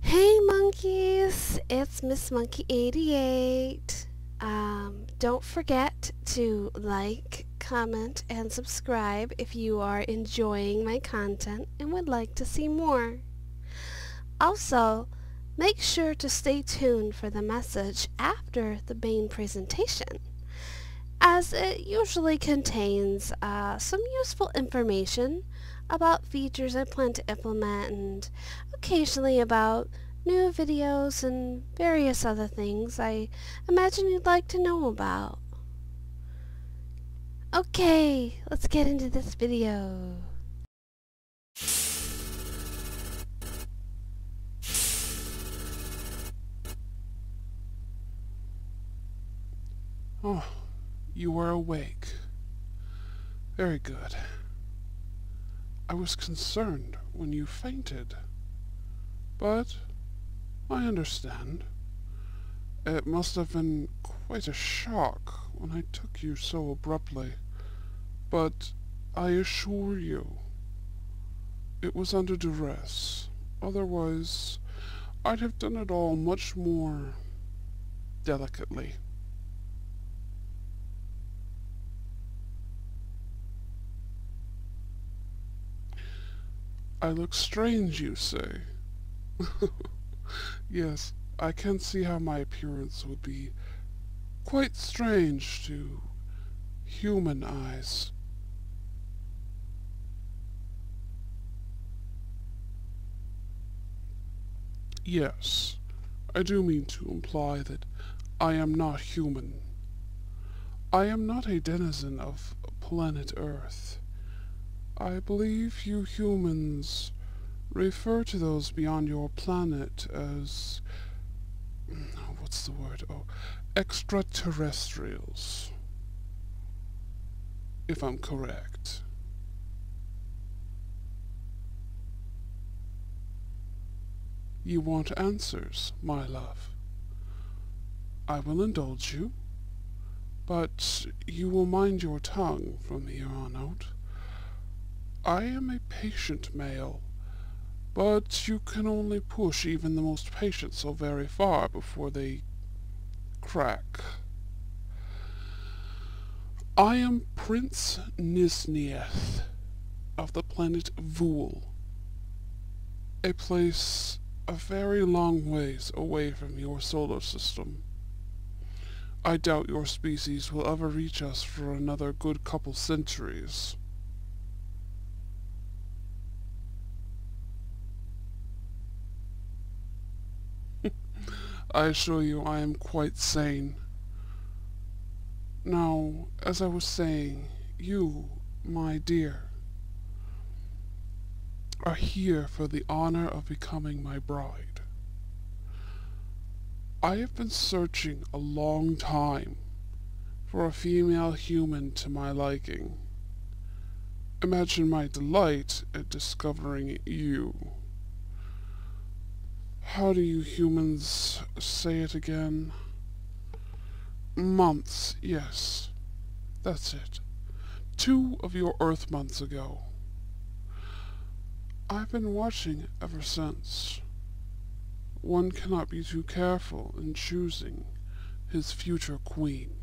Hey monkeys, it's Miss Monkey 88. Don't forget to like, comment, and subscribe if you are enjoying my content and would like to see more. Also, make sure to stay tuned for the message after the main presentation, as it usually contains some useful information about features I plan to implement and occasionally about new videos and various other things I imagine you'd like to know about. Okay, let's get into this video. Oh, you are awake. Very good. I was concerned when you fainted. But I understand. It must have been quite a shock when I took you so abruptly. But I assure you, it was under duress. Otherwise, I'd have done it all much more delicately. I look strange, you say? Yes, I can see how my appearance would be quite strange to human eyes. Yes, I do mean to imply that I am not human. I am not a denizen of planet Earth. I believe you humans refer to those beyond your planet as... what's the word? Oh, extraterrestrials, if I'm correct. You want answers, my love. I will indulge you, but you will mind your tongue from here on out. I am a patient male, but you can only push even the most patient so very far before they crack. I am Prince Nisnieth of the planet Vool, a place a very long ways away from your solar system. I doubt your species will ever reach us for another good couple centuries. I assure you I am quite sane. Now, as I was saying, you, my dear, are here for the honor of becoming my bride. I have been searching a long time for a female human to my liking. Imagine my delight at discovering you. How do you humans say it again? Months, yes. That's it. 2 of your Earth months ago. I've been watching ever since. One cannot be too careful in choosing his future queen.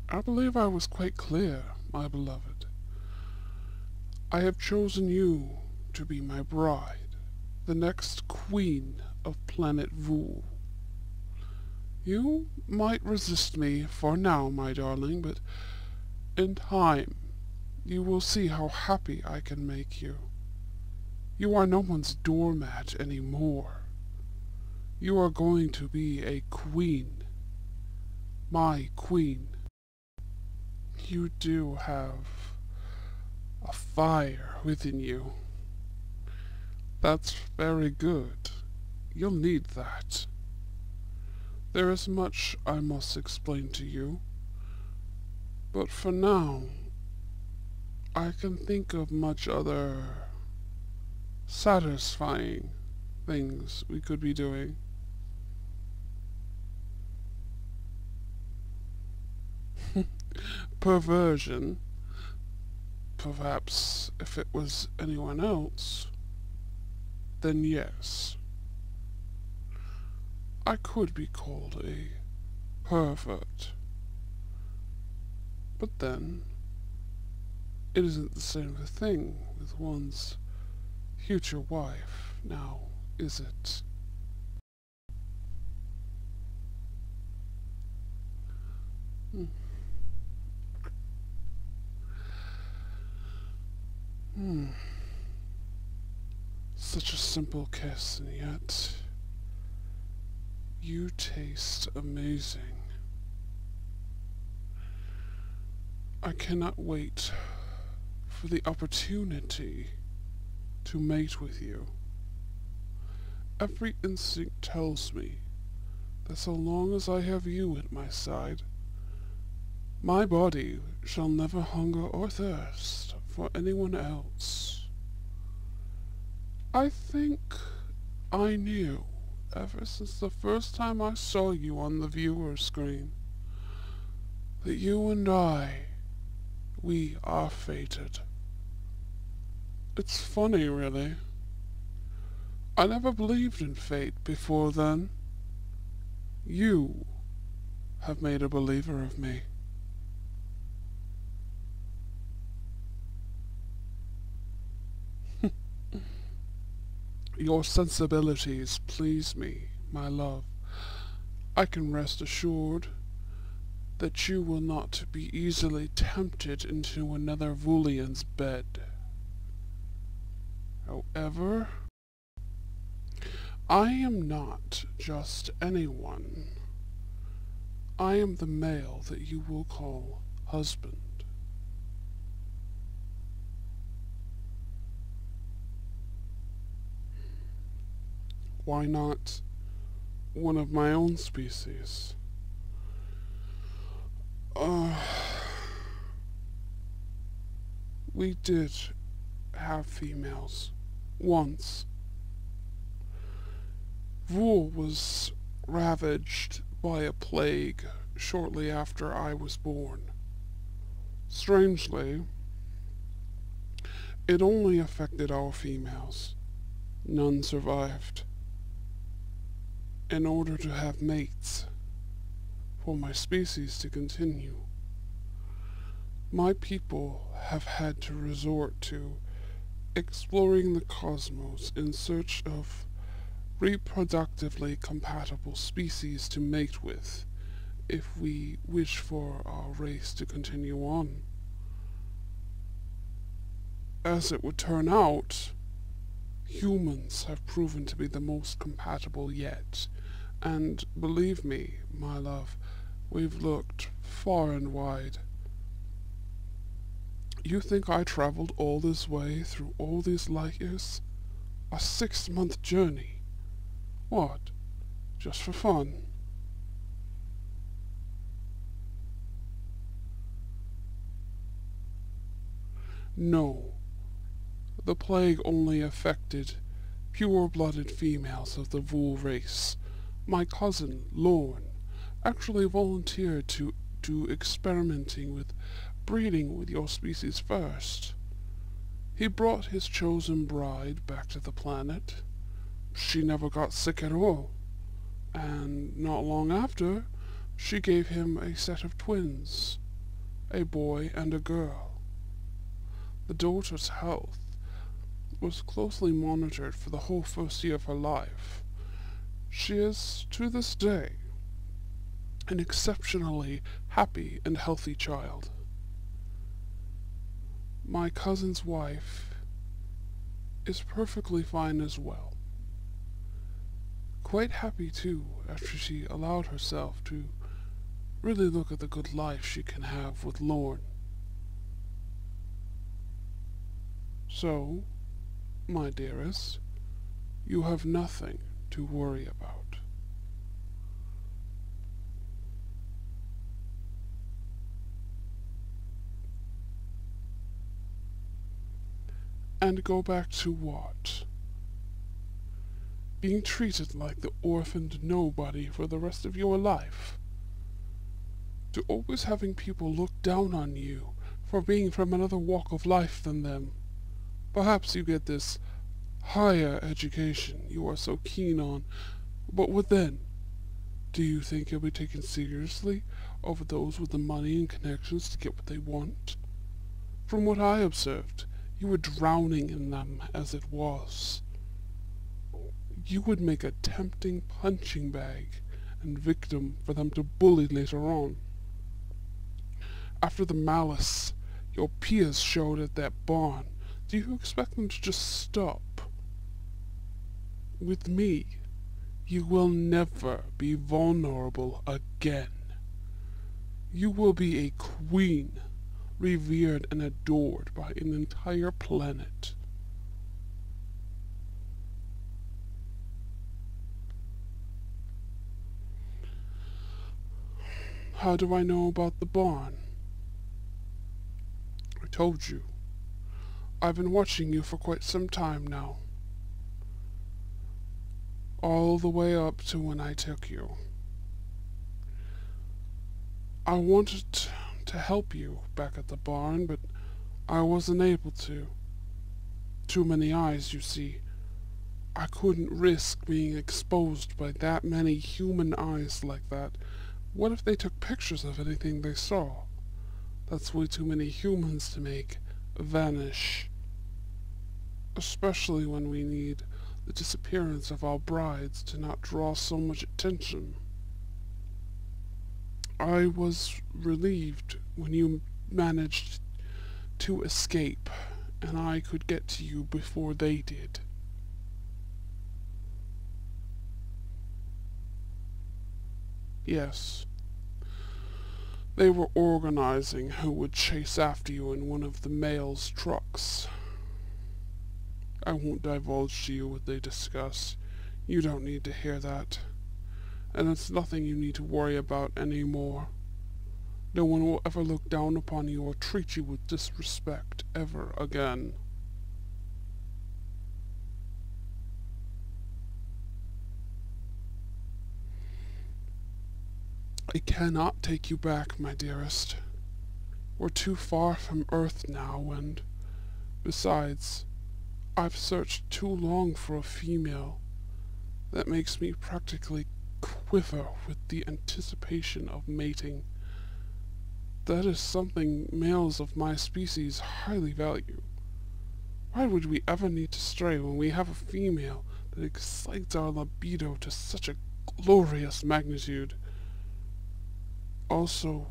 I believe I was quite clear, my beloved. I have chosen you to be my bride, the next queen of planet Vool. You might resist me for now, my darling, but in time you will see how happy I can make you. You are no one's doormat any more. You are going to be a queen. My queen. You do have a fire within you. That's very good. You'll need that. There is much I must explain to you, but for now, I can think of much other satisfying things we could be doing. Perversion? Perhaps if it was anyone else, then yes, I could be called a pervert. But then, it isn't the same thing with one's future wife, now, is it? Hmm. Hmm. Such a simple kiss, and yet you taste amazing. I cannot wait for the opportunity to mate with you. Every instinct tells me that so long as I have you at my side, my body shall never hunger or thirst for anyone else. I think I knew ever since the first time I saw you on the viewer screen that you and we are fated. It's funny, really. I never believed in fate before then. You have made a believer of me. Your sensibilities please me, my love. I can rest assured that you will not be easily tempted into another Vulian's bed. However, I am not just anyone. I am the male that you will call husband. Why not one of my own species? We did have females once. Vul was ravaged by a plague shortly after I was born. Strangely, it only affected our females. None survived. In order to have mates, for my species to continue, my people have had to resort to exploring the cosmos in search of reproductively compatible species to mate with if we wish for our race to continue on. As it would turn out, humans have proven to be the most compatible yet, and believe me, my love, we've looked far and wide. You think I traveled all this way through all these light years? A 6-month journey? What? Just for fun? No. The plague only affected pure-blooded females of the Vul race. My cousin, Lorne, actually volunteered to do experimenting with breeding with your species first. He brought his chosen bride back to the planet. She never got sick at all, and not long after, she gave him a set of twins, a boy and a girl. The daughter's health was closely monitored for the whole first year of her life. She is, to this day, an exceptionally happy and healthy child. My cousin's wife is perfectly fine as well. Quite happy, too, after she allowed herself to really look at the good life she can have with Lorne. So, my dearest, you have nothing to worry about. And go back to what? Being treated like the orphaned nobody for the rest of your life? To always having people look down on you for being from another walk of life than them. Perhaps you get this higher education you are so keen on, but what then? Do you think you'll be taken seriously over those with the money and connections to get what they want? From what I observed, you were drowning in them as it was. You would make a tempting punching bag and victim for them to bully later on. After the malice your peers showed at that barn, do you expect them to just stop? With me, you will never be vulnerable again. You will be a queen, revered and adored by an entire planet. How do I know about the barn? I told you. I've been watching you for quite some time now. All the way up to when I took you. I wanted to help you back at the barn, but I wasn't able to. Too many eyes, you see. I couldn't risk being exposed by that many human eyes like that. What if they took pictures of anything they saw? That's way too many humans to make vanish. Especially when we need the disappearance of our brides to not draw so much attention. I was relieved when you managed to escape, and I could get to you before they did. Yes. They were organizing who would chase after you in one of the male's trucks. I won't divulge to you what they discuss. You don't need to hear that. And it's nothing you need to worry about anymore. No one will ever look down upon you or treat you with disrespect ever again. I cannot take you back, my dearest. We're too far from Earth now, and besides, I've searched too long for a female. That makes me practically quiver with the anticipation of mating. That is something males of my species highly value. Why would we ever need to stray when we have a female that excites our libido to such a glorious magnitude? Also,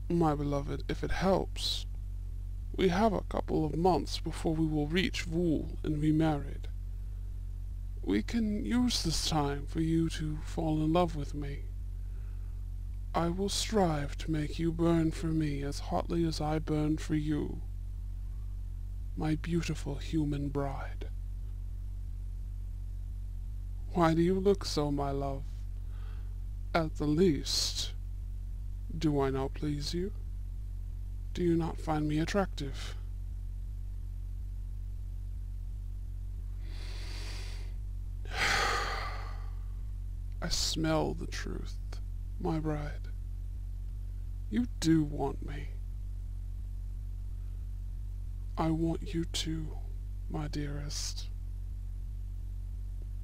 my beloved, if it helps, we have a couple of months before we will reach Vool and be married. We can use this time for you to fall in love with me. I will strive to make you burn for me as hotly as I burn for you, my beautiful human bride. Why do you look so, my love? At the least, do I not please you? Do you not find me attractive? I smell the truth, my bride. You do want me. I want you too, my dearest.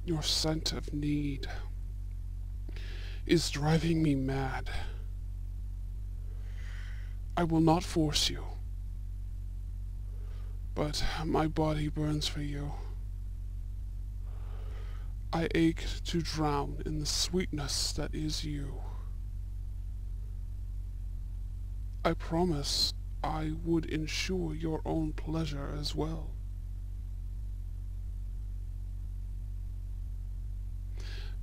Your scent of need is driving me mad. I will not force you, but my body burns for you. I ache to drown in the sweetness that is you. I promise I would ensure your own pleasure as well.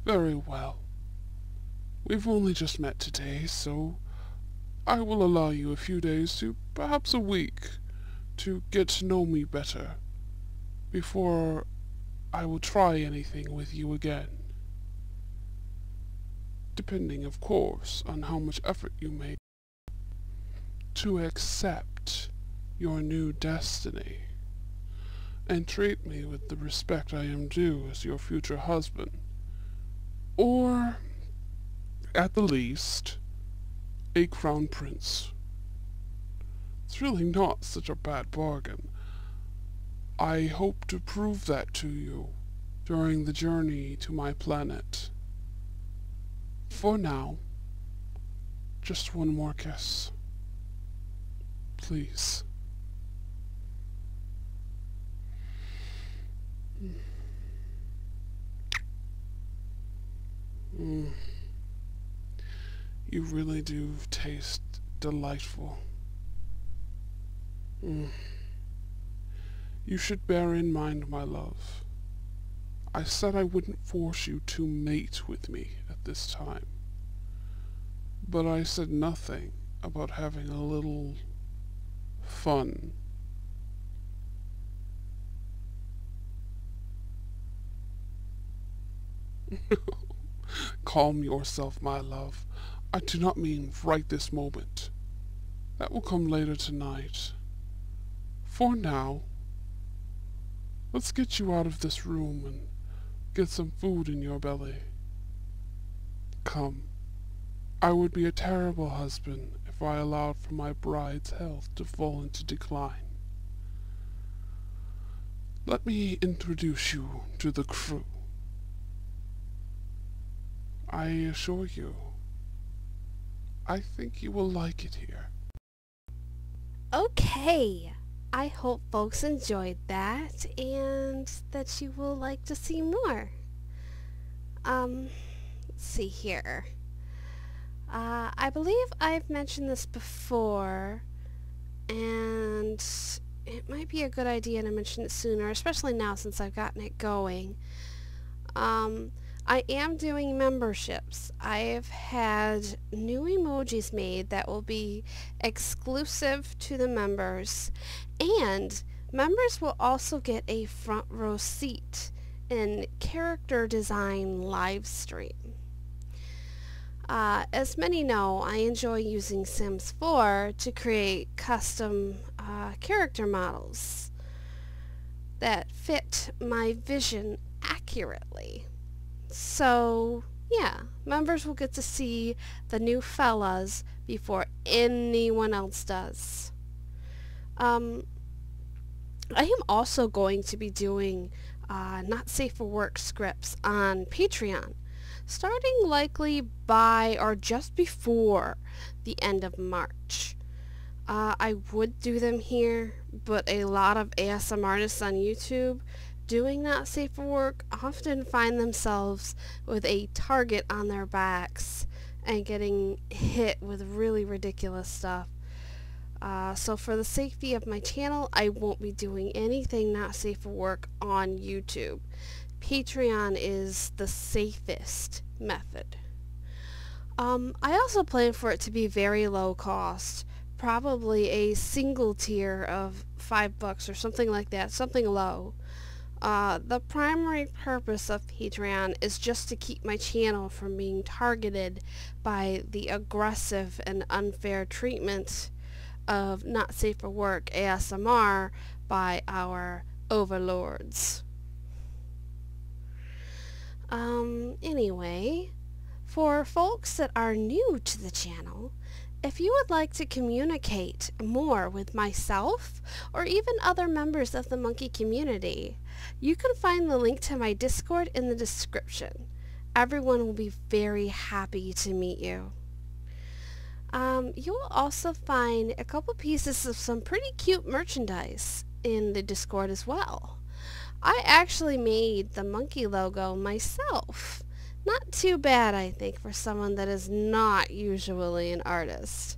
Very well. We've only just met today, so I will allow you a few days to perhaps a week to get to know me better before I will try anything with you again. Depending, of course, on how much effort you make to accept your new destiny and treat me with the respect I am due as your future husband, or, at the least, a crown prince. It's really not such a bad bargain. I hope to prove that to you during the journey to my planet. For now, just one more kiss. Please. You really do taste delightful. You should bear in mind, my love, I said I wouldn't force you to mate with me at this time. But I said nothing about having a little fun. Calm yourself, my love. I do not mean right this moment. That will come later tonight. For now, let's get you out of this room and get some food in your belly. Come. I would be a terrible husband if I allowed for my bride's health to fall into decline. Let me introduce you to the crew. I assure you, I think you will like it here. Okay, I hope folks enjoyed that and that you will like to see more. Let's see here. I believe I've mentioned this before, and it might be a good idea to mention it sooner, especially now since I've gotten it going. I am doing memberships. I've had new emojis made that will be exclusive to the members, and members will also get a front row seat in character design live stream. As many know, I enjoy using Sims 4 to create custom character models that fit my vision accurately. So, yeah, members will get to see the new fellas before anyone else does. I am also going to be doing Not Safe for Work scripts on Patreon, starting likely by or just before the end of March. I would do them here, but a lot of ASM artists on YouTube doing Not Safe for Work often find themselves with a target on their backs and getting hit with really ridiculous stuff. So for the safety of my channel, I won't be doing anything Not Safe for Work on YouTube. Patreon is the safest method. I also plan for it to be very low cost, probably a single tier of $5 or something like that, something low. The primary purpose of Patreon is just to keep my channel from being targeted by the aggressive and unfair treatment of Not Safe for Work ASMR by our overlords. Anyway, for folks that are new to the channel, if you would like to communicate more with myself or even other members of the monkey community, you can find the link to my Discord in the description. Everyone will be very happy to meet you. You will also find a couple pieces of some pretty cute merchandise in the Discord as well. I actually made the monkey logo myself. Not too bad, I think, for someone that is not usually an artist.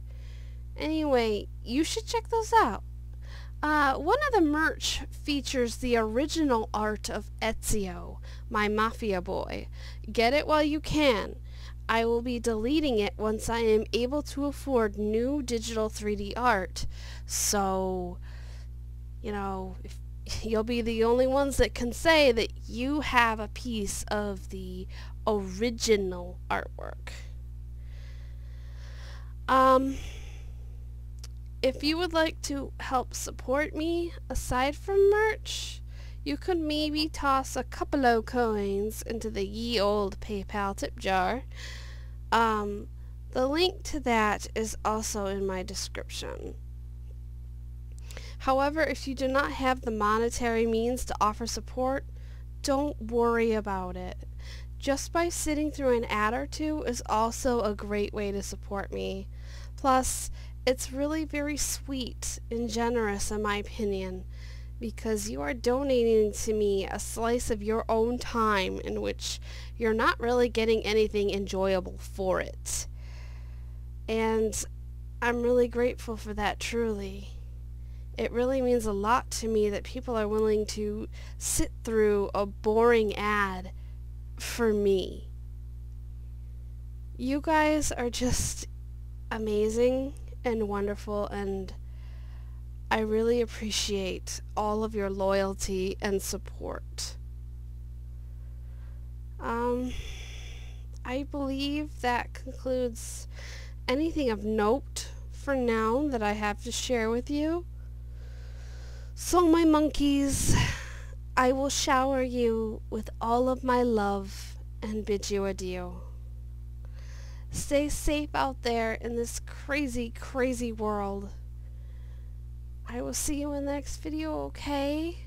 Anyway, you should check those out. One of the merch features the original art of Ezio, my mafia boy. Get it while you can. I will be deleting it once I am able to afford new digital 3D art. So, you know, you'll be the only ones that can say that you have a piece of the original artwork. If you would like to help support me aside from merch, you could maybe toss a couple of coins into the ye old PayPal tip jar. The link to that is also in my description. However, if you do not have the monetary means to offer support, don't worry about it. Just by sitting through an ad or two is also a great way to support me. Plus, it's really very sweet and generous in my opinion, because you are donating to me a slice of your own time in which you're not really getting anything enjoyable for it. And I'm really grateful for that, truly. It really means a lot to me that people are willing to sit through a boring ad for me. You guys are just amazing and wonderful, and I really appreciate all of your loyalty and support. I believe that concludes anything of note for now that I have to share with you. So my monkeys, I will shower you with all of my love and bid you adieu. Stay safe out there in this crazy, crazy world. I will see you in the next video, okay?